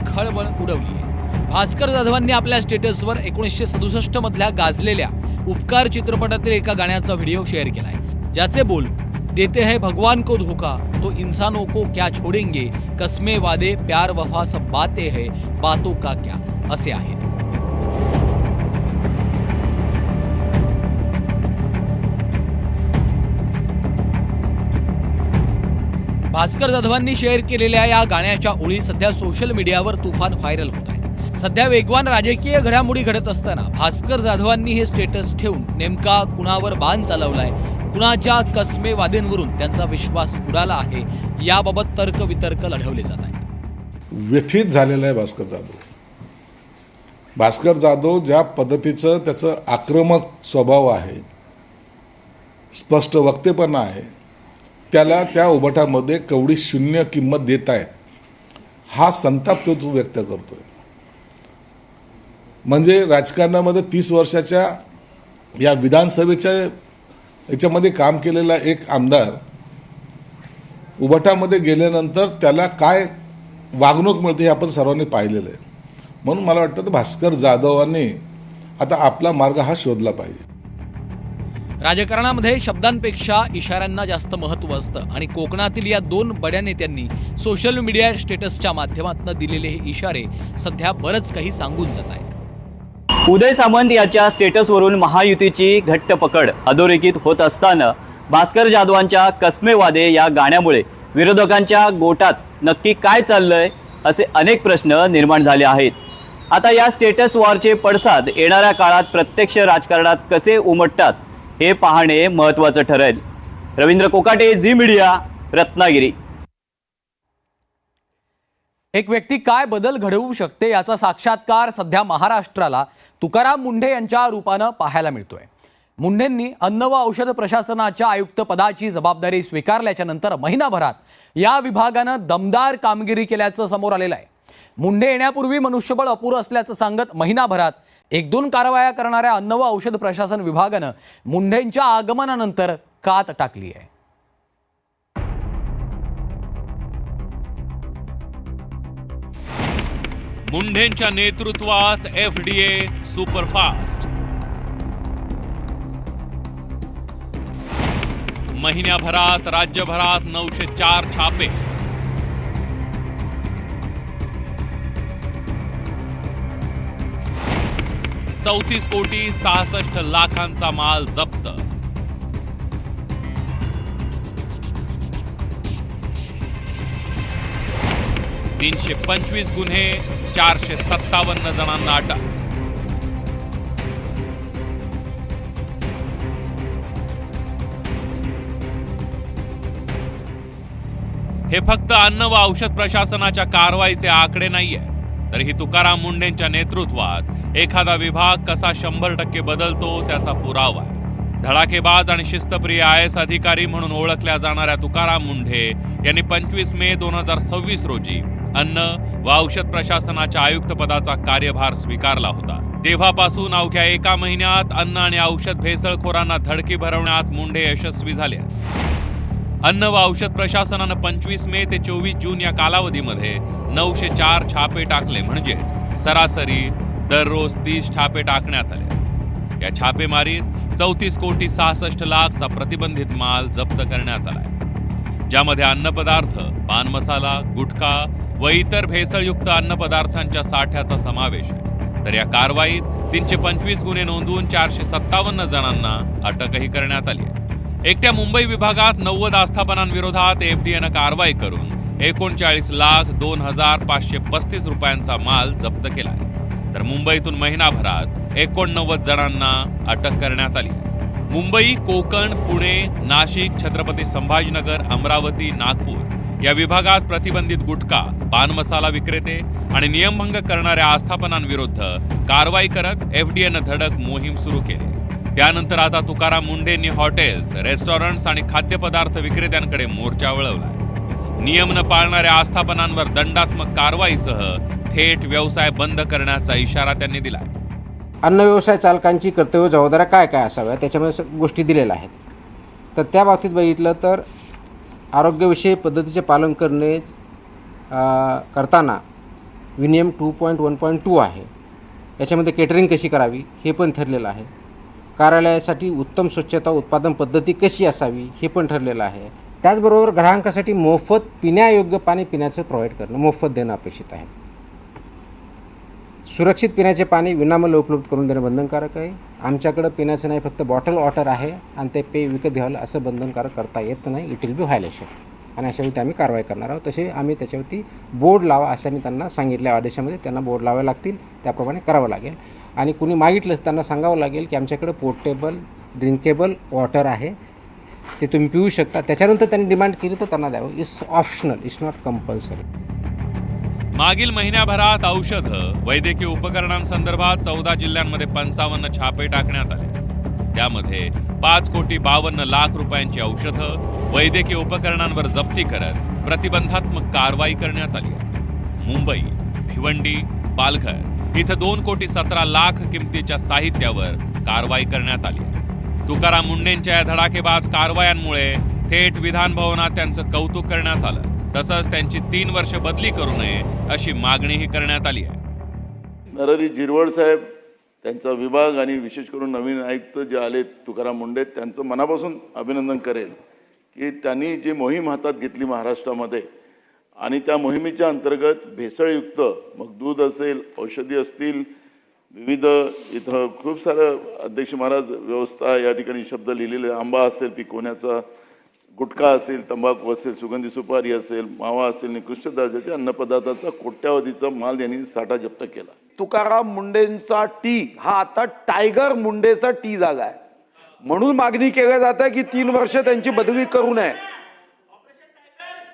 खळबळ उडवली आहे. भास्कर जाधवांनी आपल्या स्टेटसवर 1967 मधल्या गाजलेल्या उपकार चित्रपटातील एका गाण्याचा व्हिडिओ शेअर केलाय, ज्याचे बोल देते हैं भगवान को धोखा तो इंसानों को क्या छोडेंगे, कसमे वादे प्यार वफा सब बातें है बातों का क्या असे आहेत. भास्कर जाधवांनी शेअर केलेल्या या गाण्याच्या ओळी सध्या सोशल मीडियावर तुफान व्हायरल होत आहेत. सध्या वेगवान राजकीय घडामोडी घडत असताना भास्कर जाधवांनी हे स्टेटस ठेवून नेमका कुणावर बाण चालवलाय, कुणाच्या कसमे वादेंवरून त्यांचा विश्वास उडाला आहे, याबाबत तर्कवितर्क लढवले जात आहेत. व्यथित झालेला आहे भास्कर जाधव. भास्कर जाधव ज्या पद्धतीचं त्याचं आक्रमक स्वभाव आहे, स्पष्ट वक्तेपणा आहे, त्याला त्या उभाटामध्ये केवढी शून्य किंमत देत आहेत हा संताप तो व्यक्त करतोय. म्हणजे राजकारणामध्ये 30 वर्षाच्या या विधानसभेच्या याच्यामध्ये काम केलेला एक आमदार उभाटामध्ये गेल्यानंतर त्याला काय वागणूक मिळते हे आपण सर्वांनी पाहिलेलं आहे. म्हणून मला वाटतं तर भास्कर जाधवांनी आता आपला मार्ग हा शोधला पाहिजे. राजकारणामध्ये शब्दांपेक्षा इशाऱ्यांना जास्त महत्त्व असतं आणि कोकणातील या दोन बड्या नेत्यांनी सोशल मीडिया स्टेटसच्या माध्यमातून दिलेले हे इशारे सध्या बरंच काही सांगून जात आहेत. उदय सामंत याच्या स्टेटसवरून महायुतीची घट्ट पकड अधोरेखित होत असताना भास्कर जाधवांच्या कसमे वादे या गाण्यामुळे विरोधकांच्या गोटात नक्की काय चाललंय असे अनेक प्रश्न निर्माण झाले आहेत. आता या स्टेटस वॉरचे पडसाद येणाऱ्या काळात प्रत्यक्ष राजकारणात कसे उमटतात हे पाहणे महत्त्वाचं ठरेल. रवींद्र कोकाटे, झी मीडिया, रत्नागिरी. एक व्यक्ती काय बदल घडवू शकते याचा साक्षात्कार सध्या महाराष्ट्राला तुकाराम मुंढे यांच्या रूपानं पाहायला मिळतोय. मुंढेंनी अन्न व औषध प्रशासनाच्या आयुक्त पदाची जबाबदारी स्वीकारल्याच्या नंतर महिनाभरात या विभागानं दमदार कामगिरी केल्याचं समोर आलेलं आहे. मुंढे येण्यापूर्वी मनुष्यबळ अपुरं असल्याचं सांगत महिनाभरात 1-2 कारवाया करणाऱ्या अन्न व औषध प्रशासन विभागानं मुंढेंच्या आगमनानंतर कात टाकली आहे. मुंढेंच्या नेतृत्वात FDA सुपरफास्ट. महिन्याभरात राज्यभरात 904 छापे. $34,66,00,000 माल जप्त. $325 गुन्हे, 457 जणांना अटक. हे फक्त अन्न व औषध प्रशासनाच्या कारवाईचे आकडे नाहीये, तर ही तुकाराम मुंढेंच्या नेतृत्वात एखादा विभाग कसा 100% बदलतो त्याचा पुरावा आहे. धडाकेबाज आणि शिस्तप्रिय IAS अधिकारी म्हणून ओळखल्या जाणाऱ्या तुकाराम मुंढे यांनी 25 मे 2026 रोजी अन्न व औषध प्रशासनाच्या आयुक्त पदाचा कार्यभार स्वीकारला होता. तेव्हापासून अवघ्या एका महिन्यात अन्न आणि औषध भेसळखोरांना धडकी भरवण्यात मुंढे यशस्वी झाले. अन्न व औषध प्रशासनानं 25 मे ते 24 जून या कालावधीमध्ये 904 छापे टाकले, म्हणजेच सरासरी दररोज 30 छापे टाकण्यात आले. या छापेमारीत 34 कोटी 66 लाखचा प्रतिबंधित माल जप्त करण्यात आलाय, ज्यामध्ये अन्नपदार्थ, पान मसाला, गुटखा व इतर भेसळयुक्त अन्नपदार्थांच्या साठ्याचा समावेश आहे. तर या कारवाईत 325 गुन्हे नोंदवून 457 जणांना अटकही करण्यात आली आहे. एकट्या मुंबई विभागात 90 आस्थापनांविरोधात एफडीएनं कारवाई करून 39,02,535 रुपयांचा माल जप्त केला आहे. तर मुंबईतून महिनाभरात 89 जणांना अटक करण्यात आली आहे. मुंबई, कोकण, पुणे, नाशिक, छत्रपती संभाजीनगर, अमरावती, नागपूर या विभागात प्रतिबंधित गुटखा, पान मसाला विक्रेते आणि नियमभंग करणाऱ्या आस्थापनांविरुद्ध कारवाई करत एफडीएनं धडक मोहीम सुरू केली. त्यानंतर आता तुकाराम मुंढेंनी हॉटेल्स, रेस्टॉरंट्स आणि खाद्यपदार्थ विक्रेत्यांकडे मोर्चा वळवला. नियम न पाळणाऱ्या आस्थापनांवर दंडात्मक कारवाईसह थेट व्यवसाय बंद करण्याचा इशारा त्यांनी दिला. अन्न व्यवसाय चालकांची कर्तव्य जबाबदाऱ्या काय काय असाव्या त्याच्यामध्ये गोष्टी दिलेल्या आहेत. तर त्या बाबतीत बघितलं तर आरोग्यविषयी पद्धतीचे पालन करताना विनियम 2.1.2 आहे. याच्यामध्ये केटरिंग कशी करावी हे पण ठरलेलं आहे. कार्यालयासाठी उत्तम स्वच्छता उत्पादन पद्धती कशी असावी हे पण ठरलेलं आहे. त्याचबरोबर ग्राहकांसाठी मोफत पिण्यायोग्य पाणी पिण्याचं प्रोव्हाइड करणं, मोफत देणं अपेक्षित आहे. सुरक्षित पिण्याचे पाणी विनामूल्य उपलब्ध करून देणं बंधनकारक आहे. आमच्याकडं पिण्याचं नाही, फक्त बॉटल वॉटर आहे आणि ते पेय विकत घ्यावं असं बंधनकारक करता येत नाही. इट विल बी व्हायलेशन आणि अशावेळी आम्ही कारवाई करणार आहोत. तसे आम्ही त्याच्यावरती बोर्ड लावा असं मी त्यांना सांगितल्या आदेशामध्ये. त्यांना बोर्ड लावावे लागतील, त्याप्रमाणे करावं लागेल. आणि कुणी मागितलं त्यांना सांगावं लागेल की आमच्याकडे पोर्टेबल ड्रिंकेबल वॉटर आहे, ते तुम्ही पिऊ शकता. त्याच्यानंतर त्यांनी डिमांड केली तर त्यांना द्यावं. It's optional, it's not compulsory. मागील महिन्याभरात औषधं, वैद्यकीय उपकरणांसंदर्भात 14 जिल्ह्यांमध्ये 55 छापे टाकण्यात आले. त्यामध्ये 5,52,00,000 रुपयांची औषधं, वैद्यकीय उपकरणांवर जप्ती करत प्रतिबंधात्मक कारवाई करण्यात आली. मुंबई, भिवंडी, पालघर इथं 2,17,00,000 किमतीच्या साहित्यावर कारवाई करण्यात आली. तुकाराम मुंढेंच्या या धडाकेबाज कारवायांमुळे थेट विधान भवनात त्यांचं कौतुक करण्यात आलं. तसंच त्यांची 3 वर्ष बदली करू नये अशी मागणीही करण्यात आली आहे. नरहरी झिरवळ साहेब, त्यांचा विभाग आणि विशेष करून नवीन आयुक्त जे आले तुकाराम मुंढे, त्यांचं मनापासून अभिनंदन करेल की त्यांनी जी मोहीम हातात घेतली महाराष्ट्रामध्ये आणि त्या मोहिमेच्या अंतर्गत भेसळयुक्त, मग दूध असेल, औषधी असतील, विविध इथं खूप सारं अध्यक्ष महाराज व्यवस्था या ठिकाणी शब्द लिहिलेले, आंबा असेल पिकवण्याचा, गुटखा असेल, तंबाखू असेल, सुगंधी सुपारी असेल, मावा असेल, निकृष्ट दर्जाच्या अन्नपदार्थाचा कोट्यावधीचा माल यांनी साठा जप्त केला. तुकाराम मुंढेंचा टी हा आता टायगर मुंडेचा टी झाला आहे, म्हणून मागणी केली जाते की 3 वर्ष त्यांची बदली करू नये.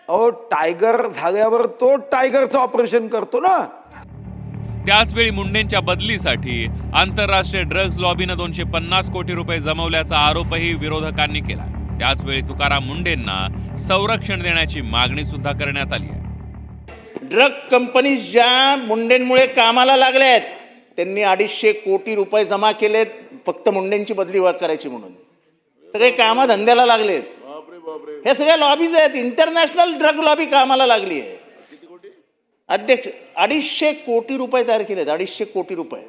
अहो, टायगर झाल्यावर तो टायगरचं ऑपरेशन करतो ना. त्याचवेळी मुंढेंच्या बदलीसाठी आंतरराष्ट्रीय ड्रग्ज लॉबीनं 250 कोटी रुपये जमवल्याचा आरोपही विरोधकांनी केला. त्याचवेळी तुकाराम मुंढेंना संरक्षण देण्याची मागणी सुद्धा करण्यात आली आहे. ड्रग कंपनीज ज्या मुंडेंमुळे कामाला लागल्या आहेत, त्यांनी 250 कोटी रुपये जमा केलेत फक्त मुंडेंची बदली करायची म्हणून. सगळे कामधंद्याला लागलेत. हे सगळे लॉबीज आहेत. इंटरनॅशनल ड्रग लॉबी कामाला लागली आहे. अध्यक्ष 250 कोटी रुपये तयार केलेत. 250 कोटी रुपये.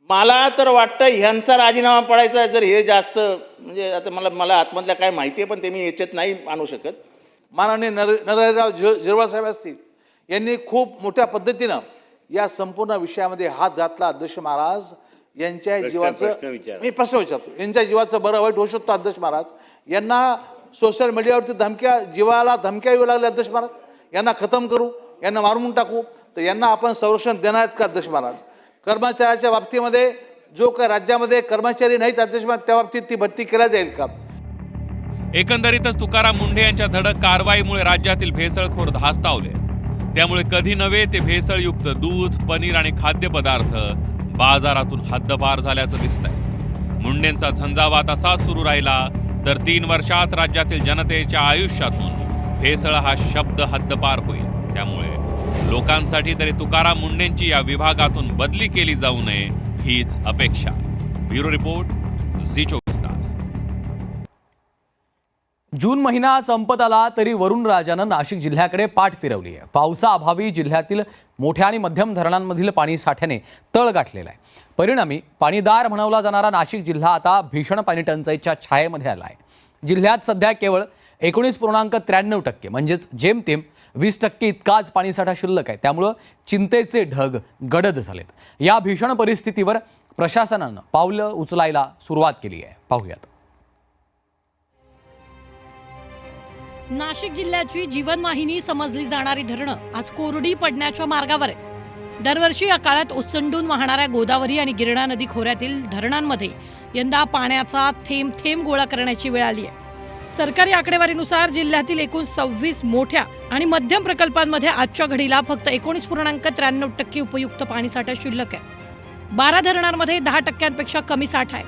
मला तर वाटतं ह्यांचा राजीनामा पडायचा आहे जर हे जास्त, म्हणजे आता मला आतमधल्या काय माहिती आहे पण ते मी याच्यात नाही आणू शकत. माननीय नरहरीराव झिरवळ साहेब असतील यांनी खूप मोठ्या पद्धतीनं या संपूर्ण विषयामध्ये हात घातला. अध्यक्ष महाराज यांच्या जीवाचं मी प्रश्न विचारतो, यांच्या जीवाचं बरं वाईट होऊ शकतो. अध्यक्ष महाराज यांना सोशल मीडियावरती जीवाला धमक्या येऊ लागल्या. अध्यक्ष महाराज यांना खतम करू, यांना मारून टाकू, तर यांना आपण संरक्षण देणार आहेत का? अध्यक्ष महाराज कर्मचाऱ्याच्या बाबतीमध्ये जो काही राज्यामध्ये कर्मचारी नाहीत अध्यक्ष महाराज त्या बाबतीत ती भरती केल्या जाईल का? एकंदरीतच तुकाराम मुंढे यांच्या धडक कारवाईमुळे राज्यातील भेसळखोर धास्तावले. त्यामुळे कधी नव्हे ते भेसळयुक्त दूध, पनीर आणि खाद्यपदार्थ बाजारातून हद्दपार झाल्याचं दिसतंय. मुंढेंचा झंझावात असाच सुरू राहिला तर 3 वर्षात राज्यातील जनतेच्या आयुष्यातून भेसळ हा शब्द हद्दपार होईल. त्यामुळे लोकांसाठी तरी तुकाराम मुंढेंची या विभागातून बदली केली जाऊ नये हीच अपेक्षा. ब्युरो रिपोर्ट, झी 24 तास. जून महिना संपत आला तरी वरुण राजानं नाशिक जिल्ह्याकडे पाठ फिरवली आहे. पावसाअभावी जिल्ह्यातील मोठ्या आणि मध्यम धरणांमधील पाणी साठ्याने तळ गाठलेला आहे. परिणामी पाणीदार म्हणवला जाणारा नाशिक जिल्हा आता भीषण पाणी टंचाईच्या छायेमध्ये आला आहे. जिल्ह्यात सध्या केवळ 19.93% म्हणजेच जेमतेम 20% इतकाच पाणीसाठा शिल्लक आहे. त्यामुळं चिंतेचे ढग गडद झालेत. या भीषण परिस्थितीवर प्रशासनानं पावलं उचलायला सुरुवात केली आहे. पाहूयात. नाशिक जिल्ह्याची जीवनवाहिनी समजली जाणारी धरणं आज कोरडी पडण्याच्या मार्गावर आहे. दरवर्षी या काळात ओसंडून वाहणाऱ्या गोदावरी आणि गिरणा नदी खोऱ्यातील धरणांमध्ये यंदा पाण्याचा थेंब थेंब गोळा करण्याची वेळ आली आहे. सरकारी आकडेवारीनुसार जिल्ह्यातील एकूण 26 मोठ्या आणि मध्यम प्रकल्पांमध्ये आजच्या घडीला फक्त 19.93% उपयुक्त पाणीसाठा शिल्लक आहे. 12 धरणांमध्ये 10% कमी साठा आहे,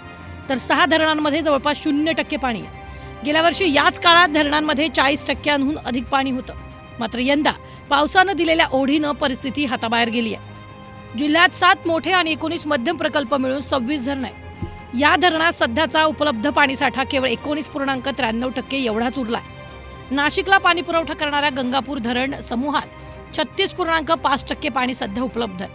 तर 6 धरणांमध्ये जवळपास 0% पाणी आहे. गेल्या वर्षी याच काळात धरणांमध्ये 40%हून अधिक पाणी होतं. मात्र यंदा पावसानं दिलेल्या ओढीनं परिस्थिती हाताबाहेर गेली आहे. जिल्ह्यात 7 मोठे आणि 19 मध्यम प्रकल्प मिळून 26 धरणं आहेत. या धरणात सध्याचा उपलब्ध पाणीसाठा केवळ 19.93% एवढाच उरलाय. नाशिकला पाणी पुरवठा करणाऱ्या गंगापूर धरण समूहात 36.5% पाणी सध्या उपलब्ध आहे.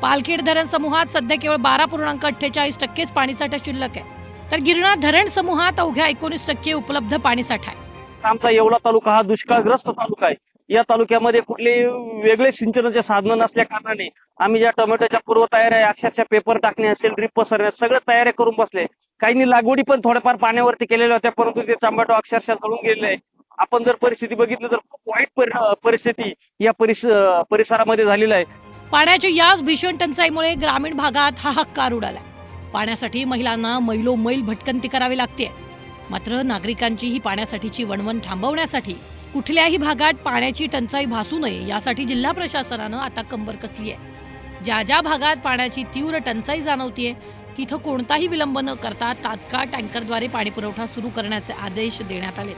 पालखेड धरण समूहात सध्या केवळ 12.48% पाणीसाठा शिल्लक आहे, तर गिरणा धरण समूहात अवघ्या 19% उपलब्ध पाणीसाठा आहे. आमचा येवला तालुका हा दुष्काळग्रस्त तालुका आहे. या तालुक्यामध्ये कुठले वेगळे सिंचनाचे साधनं नसल्या कारणाने आम्ही ज्या टोमॅटोच्या पूर्व तयाऱ्या अक्षरशः पेपर टाकणे असेल, ड्रिप पसरणे, सगळं तयाऱ्या करून बसले. काहींनी लागवडी पण थोड्याफार पाण्यावरती केलेल्या होत्या, परंतु ते टोमॅटो अक्षरशः जळून गेलेले आहे. आपण जर परिस्थिती बघितली तर खूप वाईट परिस्थिती या परिसरामध्ये झालेली आहे. पाण्याच्या याच भीषण टंचाईमुळे ग्रामीण भागात हाहाकार उडाला. पाण्यासाठी महिलांना मैलोमैल भटकंती करावी लागते. मात्र नागरिकांची ही पाण्यासाठीची वणवण थांबवण्यासाठी कुठल्याही भागात पाण्याची टंचाई भासू नये यासाठी जिल्हा प्रशासनानं आता कंबर कसली आहे. ज्या ज्या भागात पाण्याची तीव्र टंचाई जाणवतीये तिथं कोणताही विलंब न करता तात्काळ टँकरद्वारे पाणी पुरवठा सुरू करण्याचे आदेश देण्यात आले.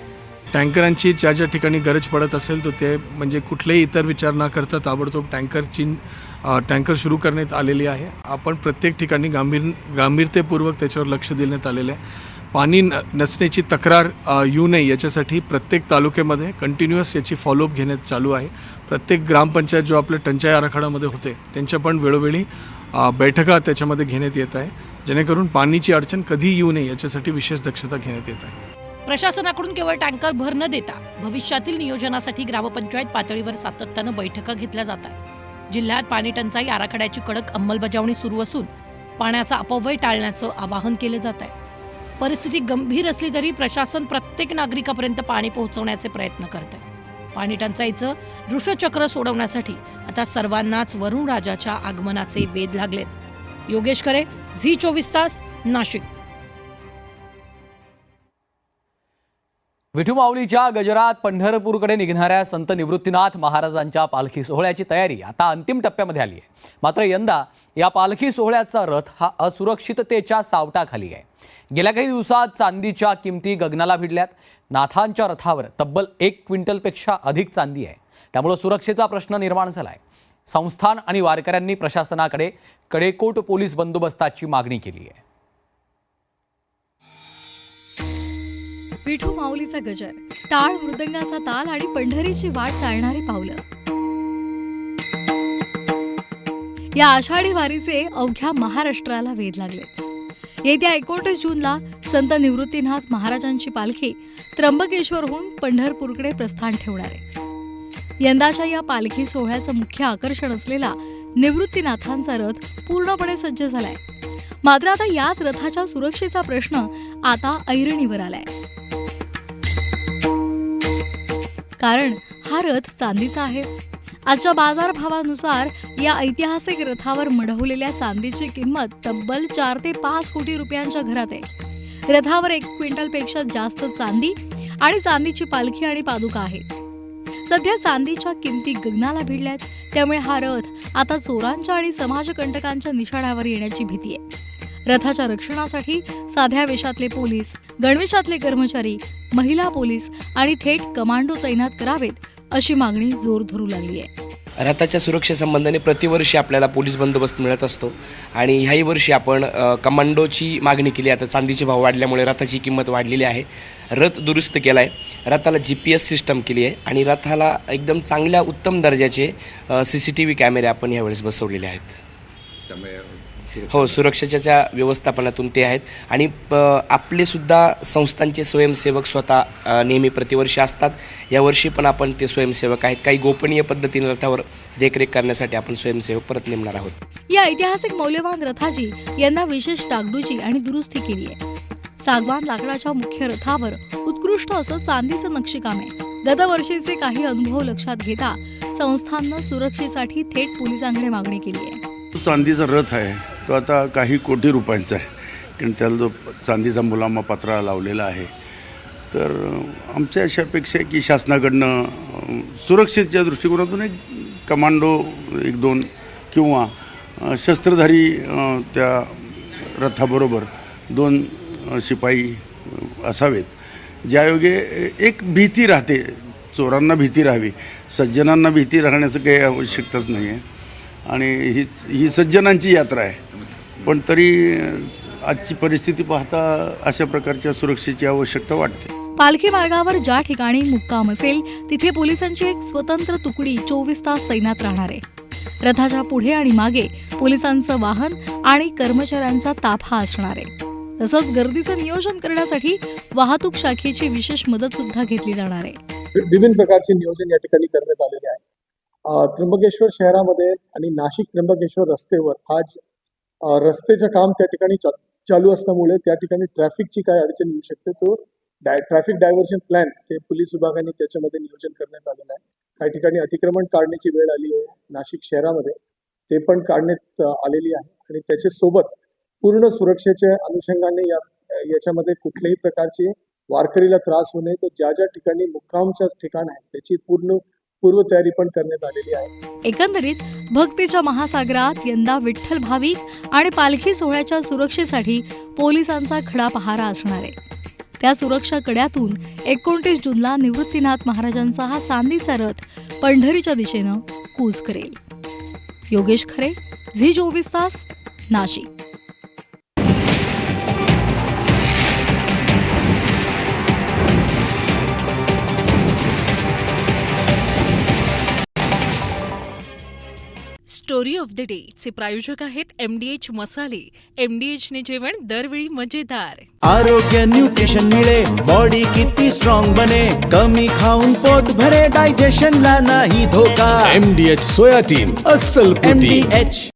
टँकरांची ज्या ज्या ठिकाणी गरज पडत असेल तर ते म्हणजे कुठलेही इतर विचार न करता ताबडतोब टँकर सुरू करण्यात आलेली आहे. आपण प्रत्येक ठिकाणी गांभीर्यपूर्वक त्याच्यावर लक्ष देण्यात आलेलं आहे. पाणी नसण्याची तक्रार येऊ नये याच्यासाठी प्रत्येक तालुक्यामध्ये कंटिन्युअस याची फॉलोअप घेण्यात चालू आहे. प्रत्येक ग्रामपंचायत जो आपल्या टंचाई आराखड्यामध्ये होते त्यांच्या पण वेळोवेळी बैठका त्याच्यामध्ये घेण्यात येत आहे, जेणेकरून पाणीची अडचण कधी येऊ नये याच्यासाठी विशेष दक्षता घेण्यात येत आहे. प्रशासनाकडून केवळ टँकर भर न देता भविष्यातील नियोजनासाठी ग्रामपंचायत पातळीवर सातत्यानं बैठका घेतल्या जात आहेत. जिल्ह्यात पाणी टंचाई आराखड्याची कडक अंमलबजावणी सुरू असून पाण्याचा अपव्यय टाळण्याचं आवाहन केलं जात आहे. परिस्थिती गंभीर असली तरी प्रशासन प्रत्येक नागरिकापर्यंत पाणी पोहोचवण्याचे प्रयत्न करत आहे. पाणी टंचाईचं ऋषचक्र सोडवण्यासाठी आता सर्वांनाच वरुण राजाच्या आगमनाचे वेध लागलेत. योगेश खरे, झी 24 तास, नाशिक. विठू माऊलीच्या गजरात पंढरपूरकडे निघणाऱ्या संत निवृत्तीनाथ महाराजांच्या पालखी सोहळ्याची तयारी आता अंतिम टप्प्यामध्ये आली आहे. मात्र यंदा या पालखी सोहळ्याचा रथ हा असुरक्षिततेच्या सावटाखाली आहे. गेल्या काही दिवसात चांदीच्या किमती गगनाला भिडल्यात. नाथांच्या रथावर तब्बल 1 क्विंटलपेक्षा अधिक चांदी आहे. त्यामुळे सुरक्षेचा प्रश्न निर्माण झाला आहे. संस्थान आणि वारकऱ्यांनी प्रशासनाकडे कडेकोट पोलीस बंदोबस्ताची मागणी केली आहे. विठू माऊलीचा गजर, टाळ मृदंगाचा ताल आणि पंढरीची वाट चालणारी पावलं. या आषाढी वारीचे अवघ्या महाराष्ट्राला वेध लागले. येत्या 29 जूनला संत निवृत्तीनाथ महाराजांची पालखी त्र्यंबकेश्वरहून पंढरपूरकडे प्रस्थान ठेवणार आहे. यंदाच्या या पालखी सोहळ्याचं मुख्य आकर्षण असलेला निवृत्तीनाथांचा रथ पूर्णपणे सज्ज झालाय. मात्र आता याच रथाच्या सुरक्षेचा प्रश्न आता ऐरणीवर आलाय. कारण हा रथ चांदीचा आहे. आजच्या बाजारभावानुसार या ऐतिहासिक रथावर मढवलेल्या चांदीची किंमत तब्बल 4 ते 5 कोटी रुपयांच्या घरात आहे. रथावर 1 क्विंटलपेक्षा जास्त चांदी आणि चांदीची पालखी आणि पादुका आहेत. सध्या चांदीच्या किमती गगनाला भिडल्यात. त्यामुळे हा रथ आता चोरांच्या आणि समाजकंटकांच्या निशाण्यावर येण्याची भीती आहे. रथाच्या रक्षणासाठी साध्या वेशातले पोलीस, गणवेशातले कर्मचारी, महिला पोलीस आणि थेट कमांडो तैनात करावेत अशी मागणी जोर धरू लागली आहे. रथाच्या सुरक्षेसंबंधाने प्रतिवर्षी आपल्याला पोलीस बंदोबस्त मिळत असतो आणि ह्याही वर्षी आपण कमांडोची मागणी केली. आता चांदीचे भाव वाढल्यामुळे रथाची किंमत वाढलेली आहे. रथ दुरुस्त केला आहे, रथाला GPS सिस्टम केली आहे आणि रथाला एकदम चांगल्या उत्तम दर्जाचे CCTV कॅमेरे आपण यावेळेस बसवलेले आहेत. हो, सुरक्षेच्या व्यवस्थापनातून ते आहेत आणि आपले सुद्धा संस्थांचे स्वयंसेवक स्वतः नेहमी प्रतिवर्षी असतात. यावर्षी पण आपण ते स्वयंसेवक आहेत. काही गोपनीय पद्धतीने रथावर देखरेख करण्यासाठी आपण स्वयंसेवक परत नेमणार आहोत. या ऐतिहासिक मौल्यवान रथाची यंदा विशेष डागडुजी आणि दुरुस्ती केली आहे. सागवान लाकडाच्या मुख्य रथावर उत्कृष्ट असं चांदीचं नक्षीकाम आहे. गतवर्षीचे काही अनुभव लक्षात घेता संस्थांनं सुरक्षेसाठी थेट पोलिसांकडे मागणी केली आहे. चांदीचा रथ आहे तो आता काही कोटी रुपयांचा आहे, कारण त्याला जो चांदीचा मुलामा पत्रा लावलेला आहे. तर आमच्या अशा अपेक्षा आहे की शासनाकडनं सुरक्षेच्या दृष्टिकोनातून एक कमांडो 1-2 किंवा शस्त्रधारी त्या रथाबरोबर 2 शिपाई असावेत, ज्यायोगे एक भीती राहते, चोरांना भीती राहावी, सज्जनांना भीती राहण्याचं काही आवश्यकताच नाही आहे. आणि ही सज्जनांची यात्रा आहे, पण तरी आजची परिस्थिती पाहता अशा प्रकारच्या सुरक्षेची आवश्यकता वाटते. पालखी मार्गावर ज्या ठिकाणी मुक्काम असेल तिथे पोलिसांची एक स्वतंत्र तुकडी 24 तास तैनात राहणार आहे. रथाच्या पुढे आणि मागे पोलिसांचं वाहन आणि कर्मचाऱ्यांचा ताफा असणार आहे. तसंच गर्दीचं नियोजन करण्यासाठी वाहतूक शाखेची विशेष मदत सुद्धा घेतली जाणार आहे. विविध प्रकारचे नियोजन या ठिकाणी करण्यात आलेले आहे. त्र्यंबकेश्वर शहरामध्ये आणि नाशिक त्र्यंबकेश्वर रस्त्यावर आज रस्त्याचं काम त्या ठिकाणी चालू असल्यामुळे त्या ठिकाणी ट्रॅफिकची काय अडचण येऊ शकते, तो ट्रॅफिक डायव्हर्जन प्लॅन ते पोलीस विभागाने त्याच्यामध्ये नियोजन करण्यात आलेलं आहे. काही ठिकाणी अतिक्रमण काढण्याची वेळ आली आहे नाशिक शहरामध्ये, ते पण काढण्यात आलेली आहे आणि त्याच्यासोबत पूर्ण सुरक्षेच्या अनुषंगाने याच्यामध्ये कुठल्याही प्रकारचे वारकरीला त्रास होऊ नये, तर ज्या ज्या ठिकाणी मुक्कामचं ठिकाण आहे त्याची पूर्वतयारी पण करण्यात आलेली आहे. एकंदरीत भक्तीच्या महासागरात यंदा विठ्ठल भाविक आणि पालखी सोहळ्याच्या सुरक्षेसाठी पोलिसांचा खडा पहारा असणार आहे. त्या सुरक्षा कड्यातून 29 जूनला निवृत्तीनाथ महाराजांचा हा चांदीचा रथ पंढरीच्या दिशेनं कूच करेल. योगेश खरे, झी 24 तास, Nashik. Story of the day चे प्रायोजक आहेत MDH मसाले. MDH ने जेवण दरवेळी मजेदार. आरोग्य न्यूट्रिशन मिळे, बॉडी किती स्ट्रॉंग बने, कमी खाऊन पोट भरे, डायजेशनला नाही धोका. MDH सोयाटीन अस्सल प्रोटीन. MDH